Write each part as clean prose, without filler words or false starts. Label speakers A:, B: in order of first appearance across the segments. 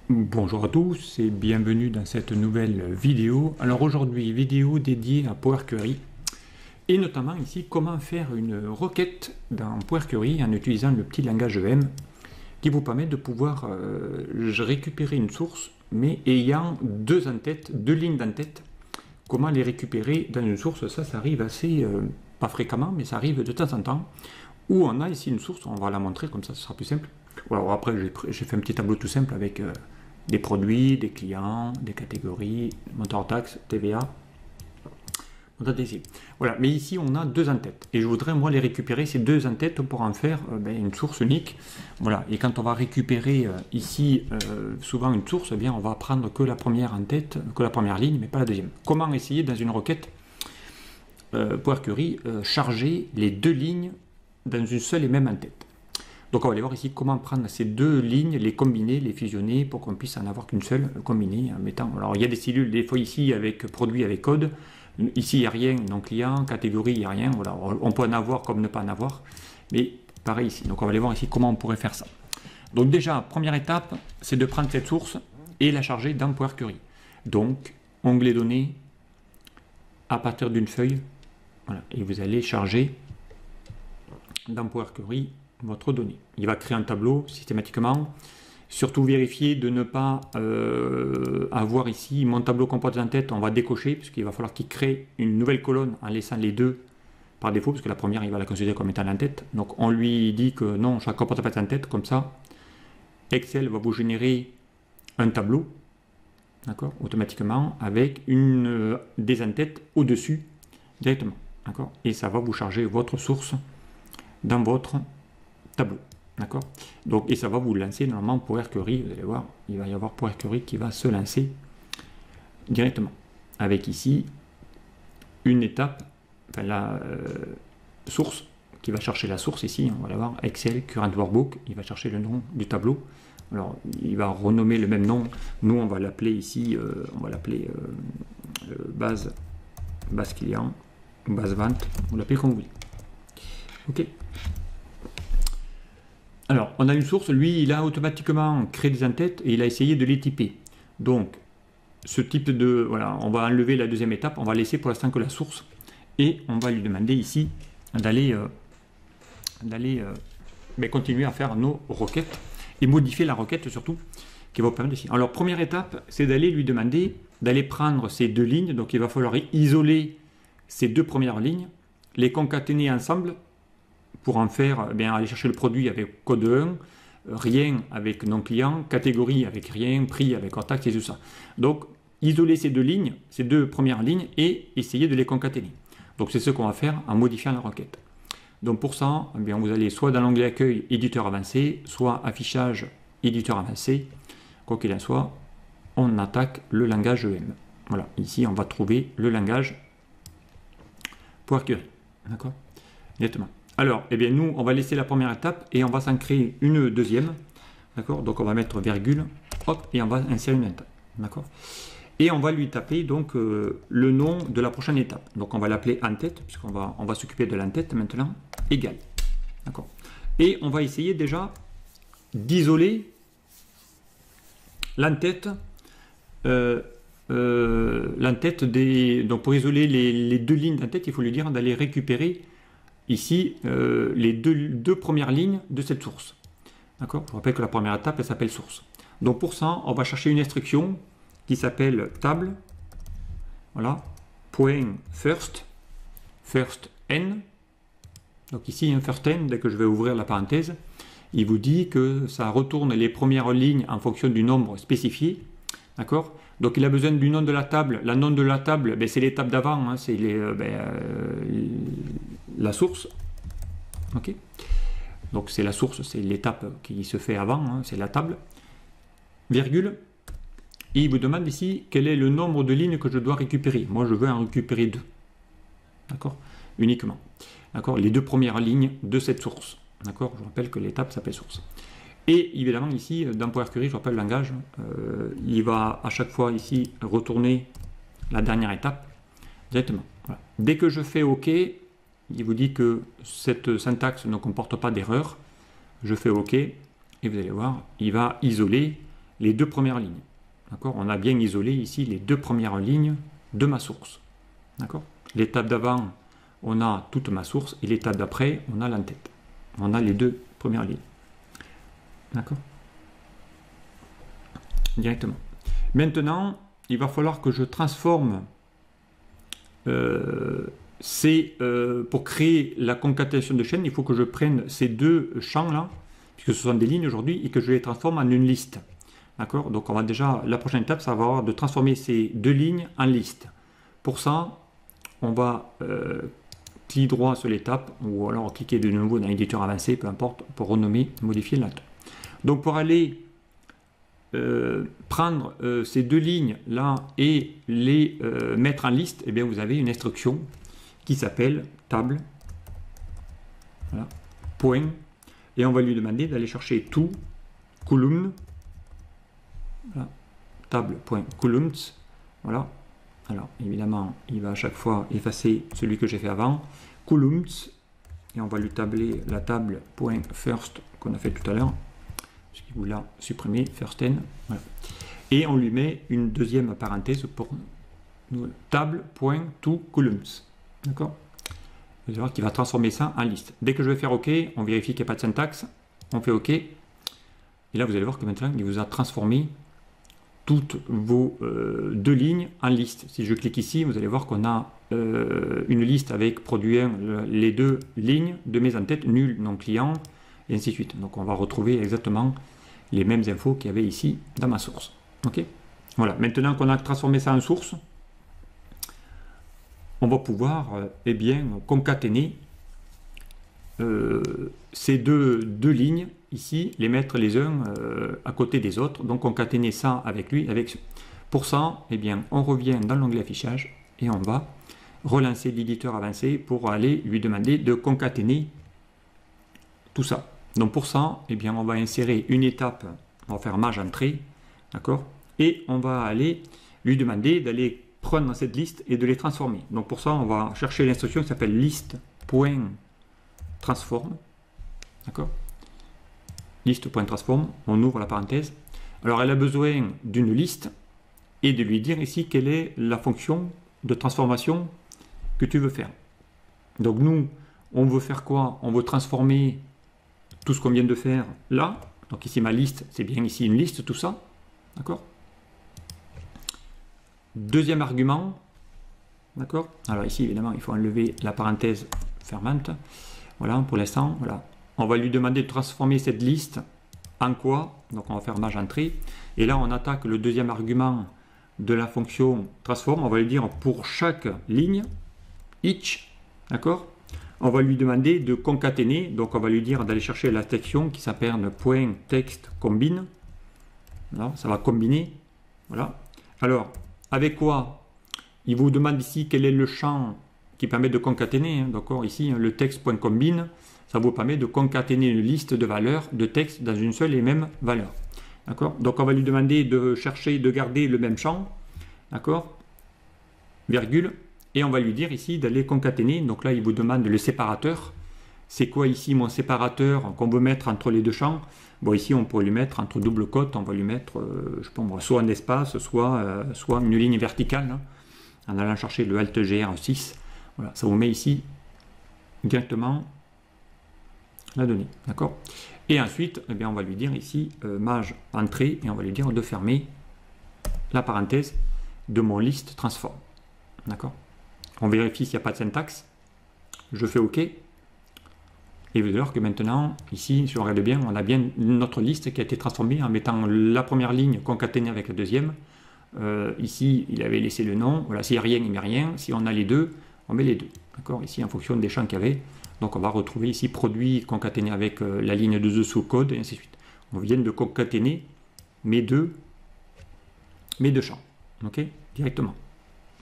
A: Bonjour à tous et bienvenue dans cette nouvelle vidéo. Alors aujourd'hui, vidéo dédiée à Power Query et notamment ici comment faire une requête dans Power Query en utilisant le petit langage EM qui vous permet de pouvoir récupérer une source mais ayant deux lignes d'en-tête. Comment les récupérer dans une source, ça arrive assez, pas fréquemment, mais ça arrive de temps en temps où on a ici une source, on va la montrer comme ça, ce sera plus simple. Alors après j'ai fait un petit tableau tout simple avec des produits, des clients, des catégories, montant hors taxe, TVA, montant ici. Voilà, mais ici on a deux en-têtes et je voudrais moi les récupérer ces deux en-têtes pour en faire une source unique. Voilà, et quand on va récupérer ici souvent une source, eh bien on va prendre que la première en-tête, que la première ligne, mais pas la deuxième. Comment essayer dans une requête Power Query charger les deux lignes dans une seule et même en-tête? Donc on va aller voir ici comment prendre ces deux lignes, les combiner, les fusionner pour qu'on puisse en avoir qu'une seule combinée en mettant. Alors il y a des cellules, des fois ici avec produit, avec code. Ici il n'y a rien, non client, catégorie, il n'y a rien. Voilà, on peut en avoir comme ne pas en avoir. Mais pareil ici. Donc on va aller voir ici comment on pourrait faire ça. Donc déjà, première étape, c'est de prendre cette source et la charger dans Power Query. Donc, onglet données, à partir d'une feuille, voilà, et vous allez charger dans Power Query votre donnée. Il va créer un tableau systématiquement. Surtout vérifier de ne pas avoir ici mon tableau comporte en tête, on va décocher, puisqu'il va falloir qu'il crée une nouvelle colonne en laissant les deux par défaut, parce que la première, il va la considérer comme étant en tête. Donc on lui dit que non, chaque comporte pas en tête, comme ça, Excel va vous générer un tableau, d'accord, automatiquement, avec une des en-têtes au-dessus, directement, d'accord, et ça va vous charger votre source dans votre tableau, d'accord. Donc et ça va vous lancer normalement Power Query, vous allez voir, il va y avoir Power Query qui va se lancer directement avec ici une étape, enfin la source qui va chercher la source ici, on va l'avoir Excel Current Workbook, il va chercher le nom du tableau. Alors il va renommer le même nom, nous on va l'appeler ici, on va l'appeler base client, base vente, vous l'appelez comme vous voulez. Ok. Alors, on a une source, lui, il a automatiquement créé des en-têtes et il a essayé de les typer. Donc, ce type de... Voilà, on va enlever la deuxième étape, on va laisser pour l'instant que la source et on va lui demander ici d'aller continuer à faire nos requêtes et modifier la requête surtout qui va vous permettre ici. Alors, première étape, c'est d'aller lui demander d'aller prendre ces deux lignes, donc il va falloir isoler ces deux premières lignes, les concaténer ensemble pour en faire, aller chercher le produit avec code 1, rien avec non client, catégorie avec rien, prix avec hors taxe et tout ça. Donc, isoler ces deux lignes, ces deux premières lignes et essayer de les concaténer. Donc, c'est ce qu'on va faire en modifiant la requête. Donc, pour ça, vous allez soit dans l'onglet accueil, éditeur avancé, soit affichage, éditeur avancé. Quoi qu'il en soit, on attaque le langage EM. Voilà, ici, on va trouver le langage Power Query. D'accord? Directement. Alors, nous, on va laisser la première étape et on va s'en créer une deuxième. D'accord? Donc, on va mettre virgule, hop, et on va insérer une étape. D'accord? Et on va lui taper donc le nom de la prochaine étape. Donc, on va l'appeler en-tête, puisqu'on va s'occuper de l'en-tête maintenant, égal. D'accord? Et on va essayer déjà d'isoler l'en-tête. Donc, pour isoler les deux lignes d'en-tête, il faut lui dire d'aller récupérer ici les deux premières lignes de cette source. D'accord? Je vous rappelle que la première étape, elle s'appelle source. Donc pour ça, on va chercher une instruction qui s'appelle table. Voilà. Point first n. Donc ici, un first n, dès que je vais ouvrir la parenthèse, il vous dit que ça retourne les premières lignes en fonction du nombre spécifié. D'accord? Donc il a besoin du nom de la table. La nom de la table, c'est l'étape d'avant, hein, c'est la source. Ok. Donc c'est la source, c'est l'étape qui se fait avant, hein, c'est la table. Virgule. Et il vous demande ici quel est le nombre de lignes que je dois récupérer. Moi je veux en récupérer deux. D'accord? Uniquement. D'accord? Les deux premières lignes de cette source. D'accord? Je rappelle que l'étape s'appelle source. Et évidemment ici, dans Power Query, je rappelle le langage, il va à chaque fois ici retourner la dernière étape directement. Voilà. Dès que je fais OK, il vous dit que cette syntaxe ne comporte pas d'erreur. Je fais OK et vous allez voir, il va isoler les deux premières lignes. D'accord? On a bien isolé ici les deux premières lignes de ma source. D'accord? L'étape d'avant, on a toute ma source, et l'étape d'après, on a l'entête. On a les deux premières lignes. D'accord? Directement. Maintenant, il va falloir que je transforme pour créer la concaténation de chaînes, il faut que je prenne ces deux champs-là, puisque ce sont des lignes aujourd'hui, et que je les transforme en une liste. D'accord? Donc on va déjà, la prochaine étape, ça va avoir de transformer ces deux lignes en liste. Pour ça, on va cliquer droit sur l'étape, ou alors cliquer de nouveau dans l'éditeur avancé, peu importe, pour renommer, modifier la. Donc pour aller prendre ces deux lignes là et les mettre en liste, eh bien vous avez une instruction qui s'appelle table, voilà, point, et on va lui demander d'aller chercher tout column, voilà, table.columns, voilà. Alors évidemment il va à chaque fois effacer celui que j'ai fait avant, columns, et on va lui tabler la table.first qu'on a fait tout à l'heure, ce qui vous l'a supprimé, first n, voilà. Et on lui met une deuxième parenthèse pour table.toColumns. D'accord? Vous allez voir qu'il va transformer ça en liste. Dès que je vais faire OK, on vérifie qu'il n'y a pas de syntaxe, on fait OK, et là vous allez voir que maintenant il vous a transformé toutes vos deux lignes en liste. Si je clique ici, vous allez voir qu'on a une liste avec produit 1, les deux lignes de mes entêtes, nul, non client, et ainsi de suite. Donc on va retrouver exactement les mêmes infos qu'il y avait ici dans ma source. Ok? Voilà, maintenant qu'on a transformé ça en source, on va pouvoir eh bien, concaténer ces deux lignes ici, les mettre les uns à côté des autres, donc concaténer ça avec lui, avec ce. Pour ça, eh bien, on revient dans l'onglet affichage et on va relancer l'éditeur avancé pour aller lui demander de concaténer tout ça. Donc pour ça, eh bien, on va insérer une étape, on va faire mage entrée, d'accord, et on va aller lui demander d'aller prendre cette liste et de les transformer. Donc pour ça, on va chercher l'instruction qui s'appelle list.transform, d'accord, list.transform, on ouvre la parenthèse. Alors elle a besoin d'une liste et de lui dire ici quelle est la fonction de transformation que tu veux faire. Donc nous, on veut faire quoi? On veut transformer tout ce qu'on vient de faire là. Donc ici ma liste, c'est bien ici une liste, tout ça, d'accord. Deuxième argument, d'accord. Alors ici évidemment il faut enlever la parenthèse fermante. Voilà pour l'instant. Voilà. On va lui demander de transformer cette liste en quoi? Donc on va faire mage entrée. Et là on attaque le deuxième argument de la fonction transform. On va lui dire pour chaque ligne, each, d'accord. On va lui demander de concaténer. Donc on va lui dire d'aller chercher la section qui s'appelle .text combine. Voilà, ça va combiner. Voilà. Alors avec quoi? Il vous demande ici quel est le champ qui permet de concaténer. Hein, d'accord, ici, le texte.combine, ça vous permet de concaténer une liste de valeurs de texte dans une seule et même valeur. D'accord, donc on va lui demander de chercher, de garder le même champ. D'accord, virgule, et on va lui dire ici d'aller concaténer. Donc là, il vous demande le séparateur. C'est quoi ici mon séparateur qu'on veut mettre entre les deux champs? Bon, ici, on pourrait lui mettre entre double cote, on va lui mettre, je sais pas moi, soit un espace, soit une ligne verticale, hein, en allant chercher le Alt GR6. Voilà, ça vous met ici directement la donnée, d'accord. Et ensuite, eh bien, on va lui dire ici, mage entrée, et on va lui dire de fermer la parenthèse de mon liste transform, d'accord. On vérifie s'il n'y a pas de syntaxe, je fais OK. Et vous allez voir que maintenant, ici, si on regarde bien, on a bien notre liste qui a été transformée en mettant la première ligne concaténée avec la deuxième. Ici, il avait laissé le nom. Voilà, s'il n'y a rien, il met rien. Si on a les deux, on met les deux. D'accord? Ici, en fonction des champs qu'il y avait. Donc, on va retrouver ici produit concaténé avec la ligne de dessous code, et ainsi de suite. On vient de concaténer mes deux champs. OK? Directement.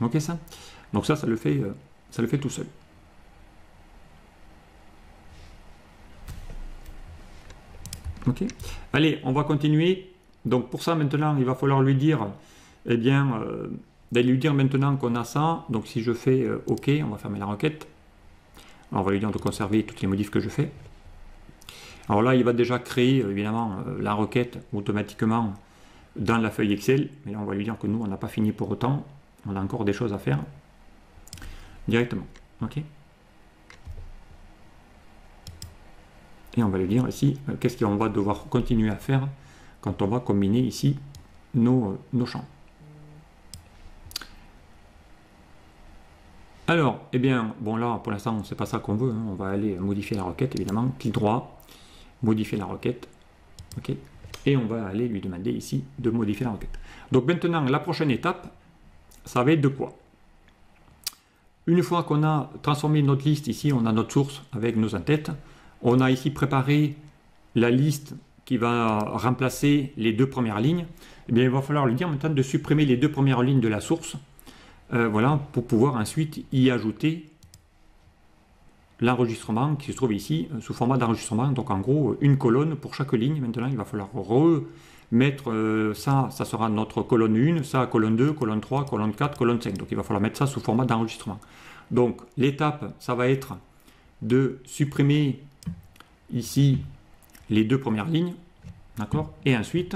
A: OK, ça? Donc, ça le fait tout seul. Ok. Allez, on va continuer. Donc pour ça maintenant, il va falloir lui dire, eh bien, d'aller lui dire maintenant qu'on a ça. Donc si je fais OK, on va fermer la requête. Alors, on va lui dire de conserver toutes les modifs que je fais. Alors là, il va déjà créer évidemment la requête automatiquement dans la feuille Excel. Mais là, on va lui dire que nous, on n'a pas fini pour autant. On a encore des choses à faire directement. OK. Et on va lui dire ici, qu'est-ce qu'on va devoir continuer à faire quand on va combiner ici nos champs. Alors, eh bien, bon là, pour l'instant, c'est pas ça qu'on veut. Hein. On va aller modifier la requête, évidemment. Clic droit, modifier la requête. OK. Et on va aller lui demander ici de modifier la requête. Donc maintenant, la prochaine étape, ça va être de quoi? Une fois qu'on a transformé notre liste, ici, on a notre source avec nos en-têtes. On a ici préparé la liste qui va remplacer les 2 premières lignes. Eh bien, il va falloir lui dire maintenant de supprimer les 2 premières lignes de la source. Voilà, pour pouvoir ensuite y ajouter l'enregistrement qui se trouve ici sous format d'enregistrement. Donc en gros, une colonne pour chaque ligne. Maintenant, il va falloir remettre ça sera notre colonne 1, ça colonne 2, colonne 3, colonne 4, colonne 5. Donc il va falloir mettre ça sous format d'enregistrement. Donc l'étape, ça va être de supprimer ici les 2 premières lignes, d'accord, et ensuite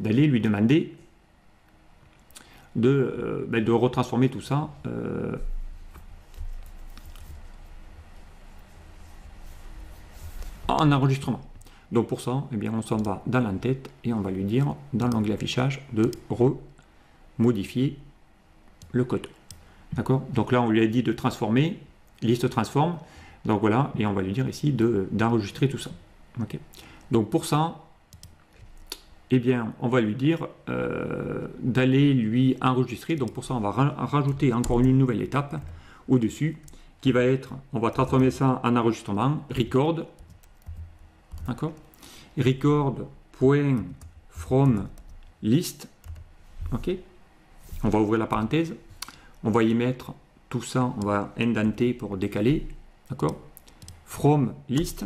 A: d'aller lui demander de retransformer tout ça en enregistrement. Donc pour ça, eh bien, on s'en va dans l'en-tête et on va lui dire dans l'onglet affichage de remodifier le code. D'accord? Donc là, on lui a dit de transformer, liste transform. Donc voilà, et on va lui dire ici d'enregistrer tout ça. Okay. Donc pour ça, eh bien, on va lui dire d'aller lui enregistrer. Donc pour ça, on va rajouter encore une nouvelle étape au-dessus qui va être, on va transformer ça en enregistrement, record, d'accord, record.from list, ok, on va ouvrir la parenthèse, on va y mettre tout ça, on va indenter pour décaler, d'accord, from list,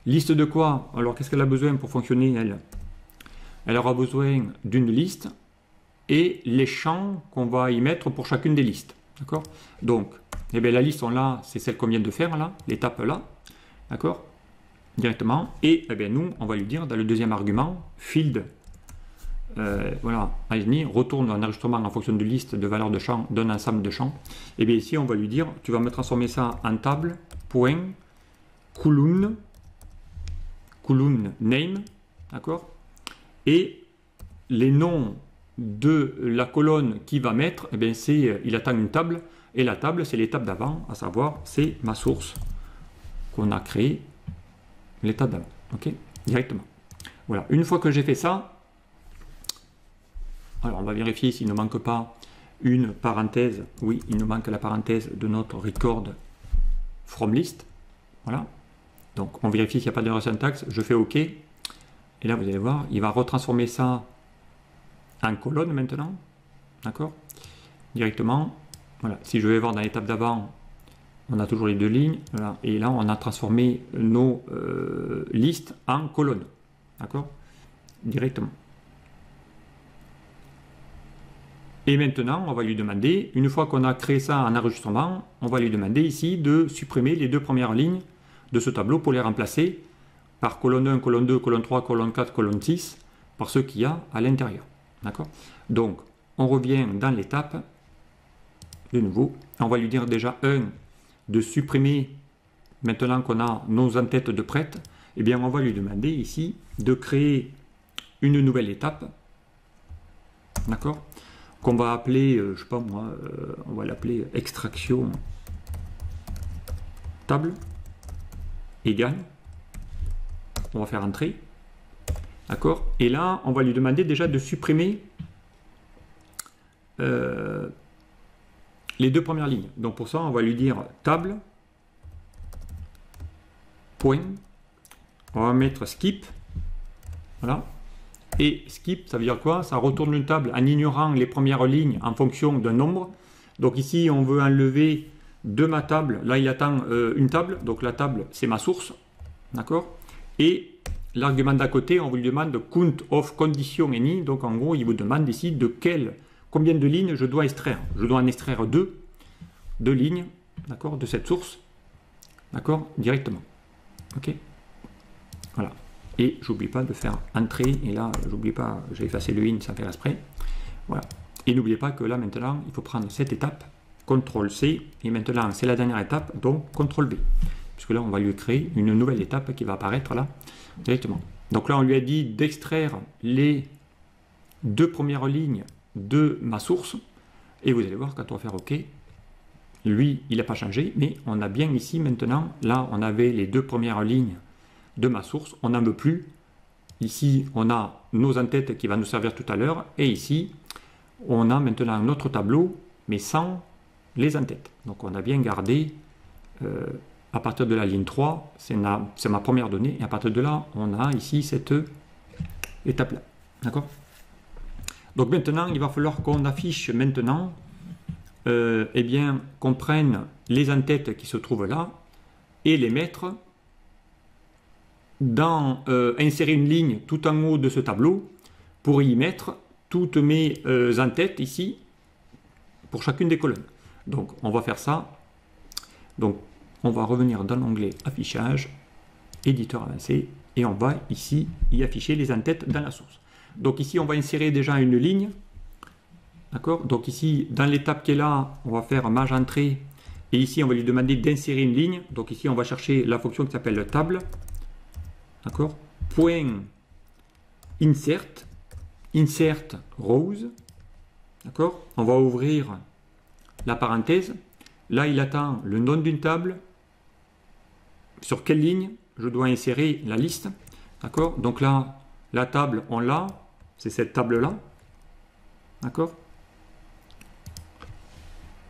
A: liste de quoi? Alors qu'est-ce qu'elle a besoin pour fonctionner elle? Elle aura besoin d'une liste et les champs qu'on va y mettre pour chacune des listes. D'accord? Donc, eh bien, la liste, c'est celle qu'on vient de faire, là, l'étape là. D'accord? Directement. Et eh bien, nous, on va lui dire dans le deuxième argument, field, voilà, retourne un enregistrement en fonction de liste de valeurs de champs d'un ensemble de champs. Et bien ici, on va lui dire, tu vas me transformer ça en table, point, column name, d'accord? Et les noms de la colonne qu'il va mettre, eh bien il attend une table, et la table, c'est l'étape d'avant, à savoir, c'est ma source qu'on a créée, l'étape d'avant, ok, directement. Voilà, une fois que j'ai fait ça, alors on va vérifier s'il ne manque pas une parenthèse. Oui, il nous manque la parenthèse de notre record from list, voilà. Donc on vérifie qu'il n'y a pas d'erreur syntaxe, je fais OK. Et là, vous allez voir, il va retransformer ça en colonne maintenant. D'accord? Directement. Voilà. Si je vais voir dans l'étape d'avant, on a toujours les 2 lignes. Voilà. Et là, on a transformé nos listes en colonnes. D'accord? Directement. Et maintenant, on va lui demander, une fois qu'on a créé ça en enregistrement, on va lui demander ici de supprimer les 2 premières lignes de ce tableau pour les remplacer par colonne 1, colonne 2, colonne 3, colonne 4, colonne 6, par ce qu'il y a à l'intérieur. D'accord? Donc, on revient dans l'étape, de nouveau, on va lui dire déjà, de supprimer, maintenant qu'on a nos en-têtes de prête, eh bien, on va lui demander ici de créer une nouvelle étape, d'accord? Qu'on va appeler, je sais pas moi, on va l'appeler extraction table, égale, on va faire entrer, d'accord, et là on va lui demander déjà de supprimer les 2 premières lignes. Donc pour ça on va lui dire table point, on va mettre skip, voilà, et skip ça veut dire quoi? Ça retourne une table en ignorant les premières lignes en fonction d'un nombre. Donc ici on veut enlever de ma table, là il attend une table, donc la table c'est ma source, d'accord. Et l'argument d'à côté, on vous lui demande count of condition any. Donc en gros, il vous demande ici combien de lignes je dois extraire. Je dois en extraire 2 lignes, d'accord, de cette source, d'accord, directement. Ok. Voilà. Et j'oublie pas de faire entrer, et là, j'oublie pas, j'ai effacé le in sans faire exprès. Voilà. Et n'oubliez pas que là, maintenant, il faut prendre cette étape, CTRL-C, et maintenant, c'est la dernière étape, donc CTRL-V. Puisque là, on va lui créer une nouvelle étape qui va apparaître là, directement. Donc là, on lui a dit d'extraire les 2 premières lignes de ma source, et vous allez voir, quand on va faire OK, lui, il n'a pas changé, mais on a bien ici, maintenant, là, on avait les 2 premières lignes de ma source, on n'en veut plus. Ici, on a nos en-têtes qui va nous servir tout à l'heure, et ici, on a maintenant notre tableau, mais sans les en-têtes. Donc on a bien gardé, à partir de la ligne 3, c'est ma première donnée, et à partir de là, on a ici cette étape-là. D'accord? Donc maintenant, il va falloir qu'on affiche maintenant, eh bien, qu'on prenne les en-têtes qui se trouvent là, et les mettre dans insérer une ligne tout en haut de ce tableau pour y mettre toutes mes en-têtes ici pour chacune des colonnes. Donc on va faire ça. Donc on va revenir dans l'onglet affichage, éditeur avancé, et on va ici y afficher les en-têtes dans la source. Donc ici on va insérer déjà une ligne. D'accord? Donc ici dans l'étape qui est là, on va faire mage entrée, et ici on va lui demander d'insérer une ligne. Donc ici on va chercher la fonction qui s'appelle table. D'accord? Point insert, insert rows. D'accord? On va ouvrir la parenthèse. Là, il attend le nom d'une table. Sur quelle ligne je dois insérer la liste. D'accord? Donc là, la table, on l'a. C'est cette table-là. D'accord?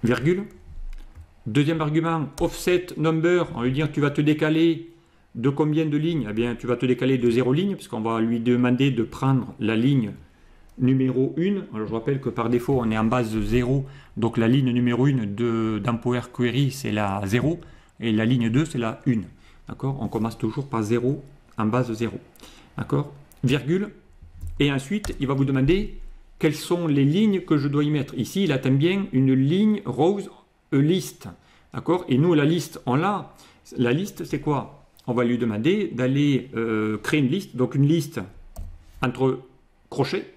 A: Virgule. Deuxième argument, offset number. On va lui dire tu vas te décaler de combien de lignes? Eh bien, tu vas te décaler de 0 lignes, puisqu'on va lui demander de prendre la ligne numéro 1. Alors, je rappelle que par défaut, on est en base de 0. Donc, la ligne numéro 1 dans Power Query, c'est la 0. Et la ligne 2, c'est la 1. D'accord? On commence toujours par 0 en base de 0. D'accord? Virgule. Et ensuite, il va vous demander quelles sont les lignes que je dois y mettre. Ici, il attend bien une ligne rows list. D'accord? Et nous, la liste, on l'a. La liste, c'est quoi? On va lui demander d'aller créer une liste, donc une liste entre crochets,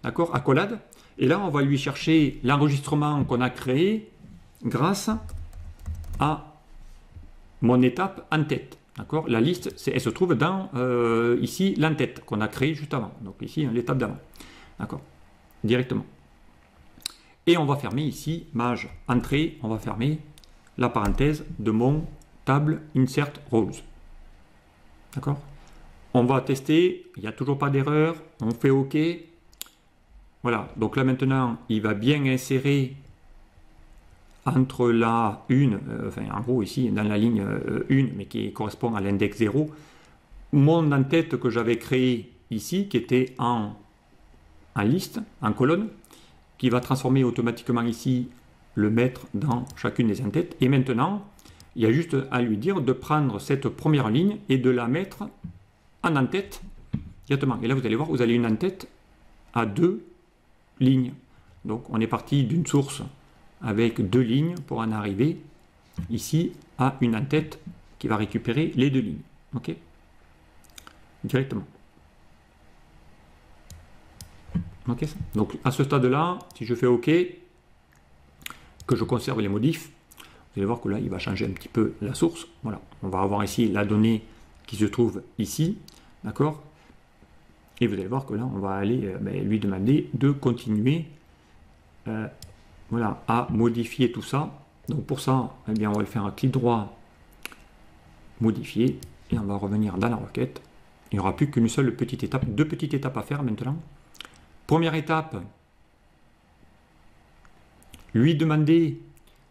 A: d'accord, accolade. Et là, on va lui chercher l'enregistrement qu'on a créé grâce à mon étape en tête. D'accord? La liste, elle se trouve dans ici l'en-tête qu'on a créé juste avant. Donc ici, l'étape d'avant. D'accord? Directement. Et on va fermer ici, mage entrée, on va fermer la parenthèse de mon table insert rows. D'accord? On va tester, il n'y a toujours pas d'erreur, on fait OK. Voilà, donc là maintenant, il va bien insérer entre la 1, enfin en gros ici, dans la ligne 1, mais qui correspond à l'index 0, mon en-tête que j'avais créé ici, qui était en liste, en colonne, qui va transformer automatiquement ici le mettre dans chacune des en-têtes. Et maintenant, il y a juste à lui dire de prendre cette première ligne et de la mettre en en-tête directement. Et là, vous allez voir, vous avez une en-tête à 2 lignes. Donc, on est parti d'une source avec 2 lignes pour en arriver ici à une en-tête qui va récupérer les 2 lignes. OK? Directement. OK? Donc, à ce stade-là, si je fais OK, que je conserve les modifs, vous allez voir que là, il va changer un petit peu la source. Voilà, on va avoir ici la donnée qui se trouve ici, d'accord? Et vous allez voir que là, on va aller lui demander de continuer voilà, à modifier tout ça. Donc pour ça, eh bien, on va le faire un clic droit, modifier, et on va revenir dans la requête. Il n'y aura plus qu'une seule petite étape, 2 petites étapes à faire maintenant. Première étape, lui demander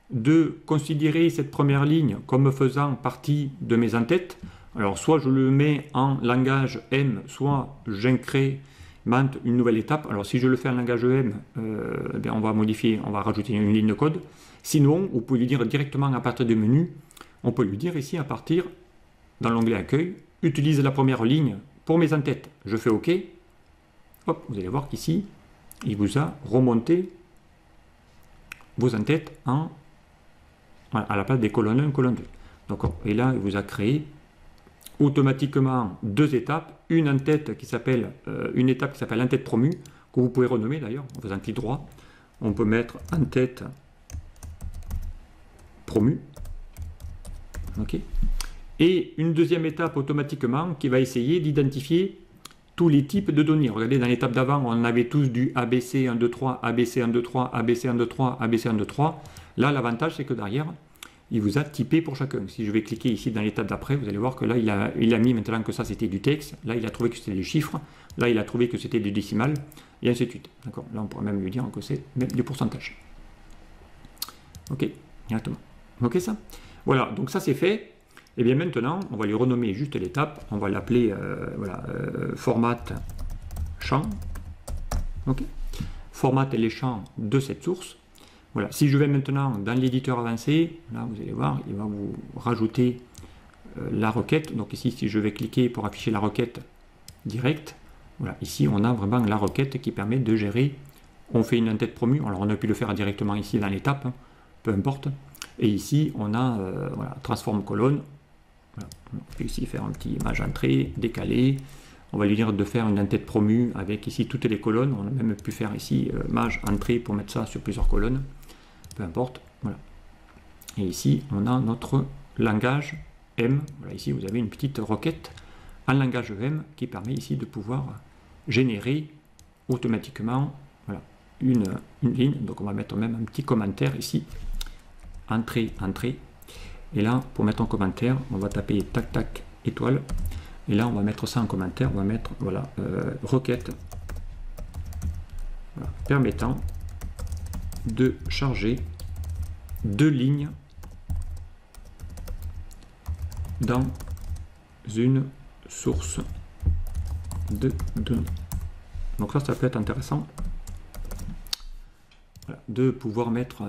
A: de considérer cette première ligne comme faisant partie de mes en-têtes. Alors soit je le mets en langage M, soit j'incrémente une nouvelle étape. Alors si je le fais en langage M, on va modifier, on va rajouter une ligne de code. Sinon, vous pouvez lui dire directement à partir du menu, on peut lui dire ici à partir, dans l'onglet accueil, utilise la première ligne pour mes en-têtes. Je fais OK. Hop, vous allez voir qu'ici, il vous a remonté vos en-têtes à la place des colonnes 1, colonne 2. Et là, il vous a créé automatiquement deux étapes, une étape qui s'appelle en-tête promue, que vous pouvez renommer d'ailleurs en faisant clic droit. On peut mettre en-tête promue. Ok. Et une deuxième étape automatiquement qui va essayer d'identifier tous les types de données. Regardez, dans l'étape d'avant, on avait tous du ABC 1, 2, 3, ABC 1, 2, 3, ABC 1, 2, 3, ABC 1, 2, 3. Là, l'avantage, c'est que derrière, il vous a typé pour chacun. Si je vais cliquer ici dans l'étape d'après, vous allez voir que là, il a mis maintenant que ça, c'était du texte. Là, il a trouvé que c'était des chiffres. Là, il a trouvé que c'était du décimal. Et ainsi de suite. D'accord. Là, on pourrait même lui dire que c'est même du pourcentage. OK, directement. OK, ça? Voilà, donc ça, c'est fait. Et bien maintenant, on va lui renommer juste l'étape. On va l'appeler format champ. OK. Formate les champs de cette source. Voilà. Si je vais maintenant dans l'éditeur avancé, là vous allez voir, il va vous rajouter la requête. Donc ici, si je vais cliquer pour afficher la requête directe, voilà, ici on a vraiment la requête qui permet de gérer. On fait une en-tête promue. Alors on a pu le faire directement ici dans l'étape, hein, peu importe. Et ici on a voilà, transforme colonne. Voilà. On peut ici faire un petit image entrée, décalé. On va lui dire de faire une en-tête promue avec ici toutes les colonnes. On a même pu faire ici mage entrée pour mettre ça sur plusieurs colonnes. Peu importe. Voilà. Et ici, on a notre langage M. Voilà, ici, vous avez une petite requête en langage M qui permet ici de pouvoir générer automatiquement voilà, une ligne. Donc, on va mettre même un petit commentaire ici. Entrée, entrée. Et là, pour mettre en commentaire, on va taper tac, tac, étoile. Et là, on va mettre ça en commentaire. On va mettre voilà, requête voilà, permettant de charger deux lignes dans une source de données. Donc ça peut être intéressant voilà, de pouvoir mettre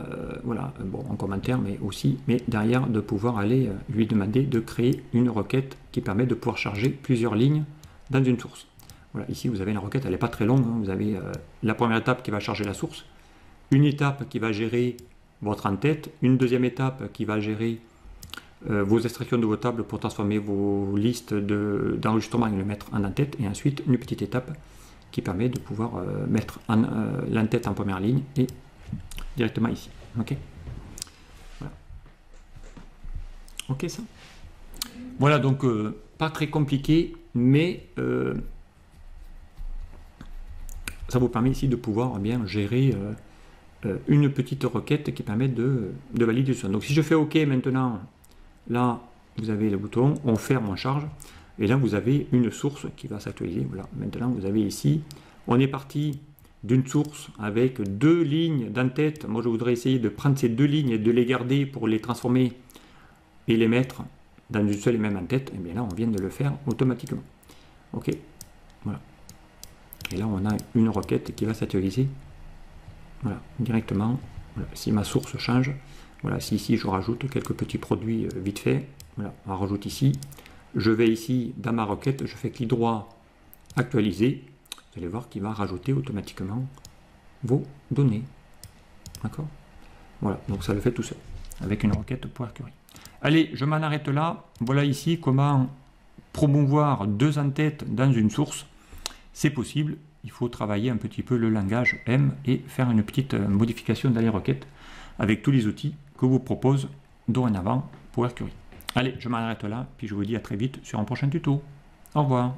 A: voilà, bon, en commentaire, mais aussi, mais derrière de pouvoir aller lui demander de créer une requête qui permet de pouvoir charger plusieurs lignes dans une source. Voilà, ici vous avez une requête, elle n'est pas très longue, hein, vous avez la première étape qui va charger la source, une étape qui va gérer votre en-tête, une deuxième étape qui va gérer vos extractions de vos tables pour transformer vos listes d'enregistrement et le mettre en en-tête, et ensuite une petite étape qui permet de pouvoir mettre l'en-tête en première ligne et directement ici. Ok. Voilà. Ok ça. Voilà donc pas très compliqué, mais ça vous permet ici de pouvoir bien gérer une petite requête qui permet de valider ça. Donc si je fais OK maintenant, là vous avez le bouton, on ferme, on charge, et là vous avez une source qui va s'actualiser. Voilà, maintenant vous avez ici, on est parti d'une source avec deux lignes d'en-tête. Moi je voudrais essayer de prendre ces deux lignes et de les garder pour les transformer et les mettre dans une seule et même en-tête. Et bien là on vient de le faire automatiquement. Ok, voilà. Et là on a une requête qui va s'actualiser. Voilà, directement. Voilà, si ma source change, voilà, si ici je rajoute quelques petits produits vite fait, voilà, on rajoute ici. Je vais ici dans ma requête, je fais clic droit, actualiser. Vous allez voir qu'il va rajouter automatiquement vos données. D'accord? Voilà, donc ça le fait tout seul avec une requête PowerQuery. Allez, je m'en arrête là. Voilà ici comment promouvoir deux en-têtes dans une source. C'est possible. Il faut travailler un petit peu le langage M et faire une petite modification dans les requêtes avec tous les outils que vous propose dorénavant PowerQuery. Allez, je m'arrête là, puis je vous dis à très vite sur un prochain tuto. Au revoir.